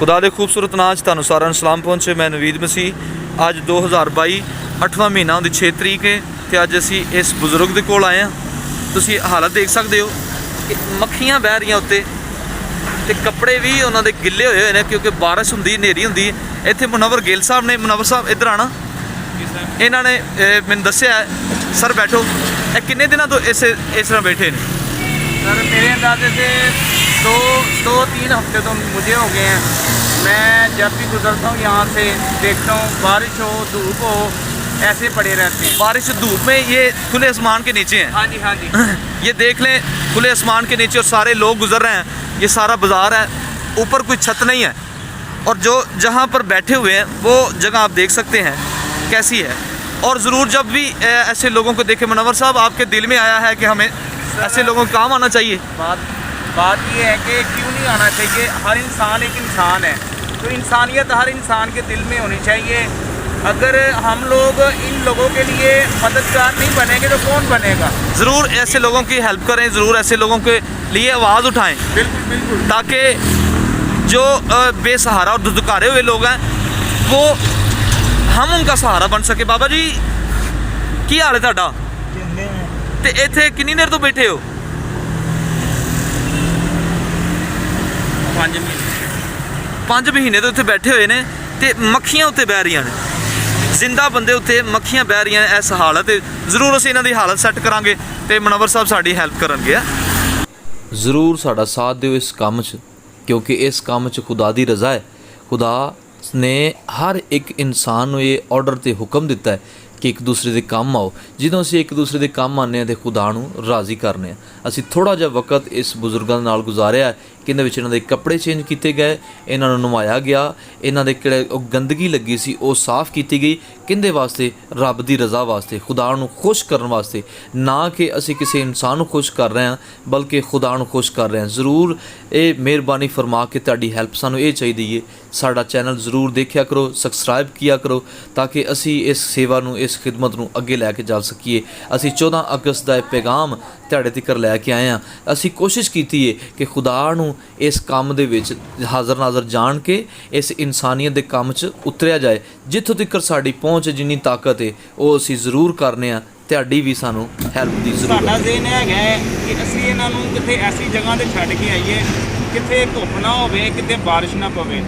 खुदा दे खूबसूरत नाम च तुहानूं सारिਆਂ ਨੂੰ सलाम पहुंचे। मैं नवीद मसीह। अज 2022 8वां महीना होंदी 6 तरीक है तो अज असी इस बजुर्ग के कोल आए हैं। तुसीं हालत देख सकते हो कि मक्खियां बह रही उत्ते ते कपड़े भी उन्होंने गिले होए हुए हैं क्योंकि बारिश होंदी हनेरी होंदी। इत्थे मुनव्वर गिल साहब ने, मुनव्वर साहब इधर आना, इन्होंने मैंने दस्सिया सर बैठो, किन्ने दिनों तो इस तरह बैठे हैं? सर मेरे अंदाजे से दो तीन हफ्ते तो मुझे हो गए हैं। मैं जब भी गुजरता हूँ यहाँ से देखता हूँ बारिश हो धूप हो ऐसे पड़े रहते हैं। बारिश धूप में ये खुले आसमान के नीचे हैं। हाँ जी हाँ जी ये देख लें, खुले आसमान के नीचे और सारे लोग गुजर रहे हैं। ये सारा बाज़ार है, ऊपर कोई छत नहीं है और जो जहाँ पर बैठे हुए हैं वो जगह आप देख सकते हैं कैसी है। और ज़रूर जब भी ऐसे लोगों को देखें, मुनव्वर साहब आपके दिल में आया है कि हमें ऐसे लोगों को काम आना चाहिए? बात ये है कि क्यों नहीं आना चाहिए। हर इंसान एक इंसान है, तो इंसानियत हर इंसान के दिल में होनी चाहिए। अगर हम लोग इन लोगों के लिए मददगार नहीं बनेंगे तो कौन बनेगा? ज़रूर ऐसे लोगों की हेल्प करें, ज़रूर ऐसे लोगों के लिए आवाज़ उठाएं। बिल्कुल बिल्कुल। ताकि जो बेसहारा और दुदकारे हुए लोग हैं वो हम उनका सहारा बन सके। बाबा जी की हाल है तुहाडा? ते इत्थे कितनी देर तो बैठे हो? 5 महीने तो इत्थे बैठे हुए ने ते मक्खियां उत्ते बह रही ने, जिंदा बंदे उत्ते मक्खियां बह रही ने। इस हालत जरूर असीं इन्हां दी हालत सैट करांगे ते मुनव्वर साहब साडी हैल्प करनगे। ज़रूर साडा साथ दिओ इस काम च, क्योंकि इस काम च खुदा दी रज़ा है। खुदा ने हर एक इंसान नूं ये ऑर्डर ते हुक्म दिता है कि एक दूसरे के काम आओ। जो असीं एक दूसरे के काम आने तो खुदा नूं राज़ी करने। असीं थोड़ा जिहा वक्त इस बुजुर्गों नाल गुजारिया कि इन्हां विच इन्हां दे कपड़े चेंज किए गए, इन्हां नूं नवाया गया, इन्हां दे किहड़े गंदगी लगी सी वो साफ़ की गई। किंदे वास्ते? रब दी रज़ा वास्ते, खुदा नूं खुश करन वास्ते। ना कि असीं किसी इंसान नूं खुश कर रहे हैं बल्कि खुदा नूं खुश कर रहे हैं। ज़रूर ये मेहरबानी फरमा के तुहाडी हैल्प सानूं ये चाहिदी है। साडा चैनल ज़रूर देखिया करो, सबसक्राइब किया करो ताकि असी इस सेवा नूं, इस खिदमत नूं अगे लैके जा सकीए। असी 14 अगस्त का पैगाम तुहाडे तिकर लैके आए हैं। असी कोशिश की है कि खुदा नूं इस काम दे विच हाज़र नाज़र जान के इस इंसानियत के काम च उतरिया जाए। जिथों तिकर साडी पहुँच जिन्नी ताकत है वो असी ज़रूर करने आ। तुहाडी भी सानूं हैल्प की जरूरत साडा ज़हन है कि असीं इन्हां नूं किते ऐसी जगह ते छड्ड के आईए किते धुप ना होवे, किते बारिश ना पवे,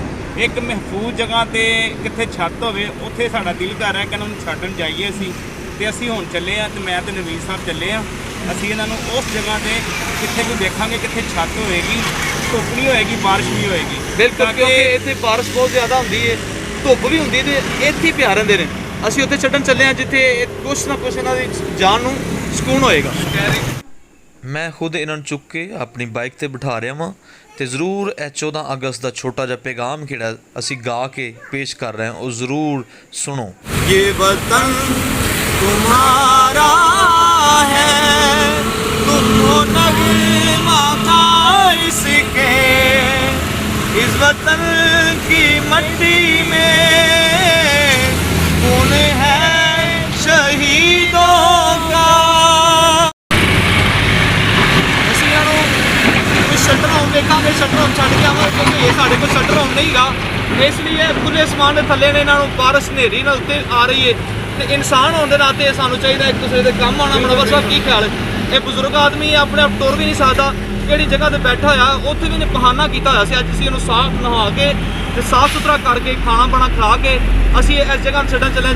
एक महफूज जगह ते किते छत होवे। उत्थे साडा दिल कर रहा है कि इन्हां नूं छड्डण जाइए असीं। ते असीं हुण चले आ, ते मैं ते नवीद साहब चले आ। असीं इन्हां नूं उस जगह ते किते कोई देखांगे किते छत होएगी, धुप नहीं होएगी, बारिश भी होएगी। बिल्कुल, क्योंकि इत्थे बारिश बहुत ज़्यादा होंदी है, धुप भी होंदी है, ते इत्थे ही प्यार रहिंदे ने। असीं उत्थे छड्डण चले हैं जिथे कुछ ना कुछ इन्हां दी जान नूं सुकून होएगा। मैं खुद इन्हां नूं चुक के अपनी बाइक ते बिठा रहा वां ते ज़रूर यह 14 अगस्त का छोटा जिहा पैगाम किहड़ा असीं गा के पेश कर रहे हैं वो ज़रूर सुनो। ये वतन तुम्हारा है, तुम हो नगमा का इसके, इस वतन की मट्टी में खून है शहीदों का। शटर होम देखा, शटर होम छड्ड के आवां क्योंकि ये साढ़े को शटर होम नहीं गा, इसलिए खुले आसमान के थले ने इन्हों बारिश हनेरी ना उत्ते आ रही है। तो इंसान होने के नाते सानूं चाहिए एक दूसरे के काम आना। मुनव्वर साहब की ख्याल है? ये बुजुर्ग आदमी अपने आप तुर भी नहीं सकता, किहड़ी जगह पर बैठा होया उत्थे भी बहाना किया होया सी। अज असीं इहनूं साफ नहा के साफ सुथरा करके खाना बना खा के असीं इस जगह छड्डण चले।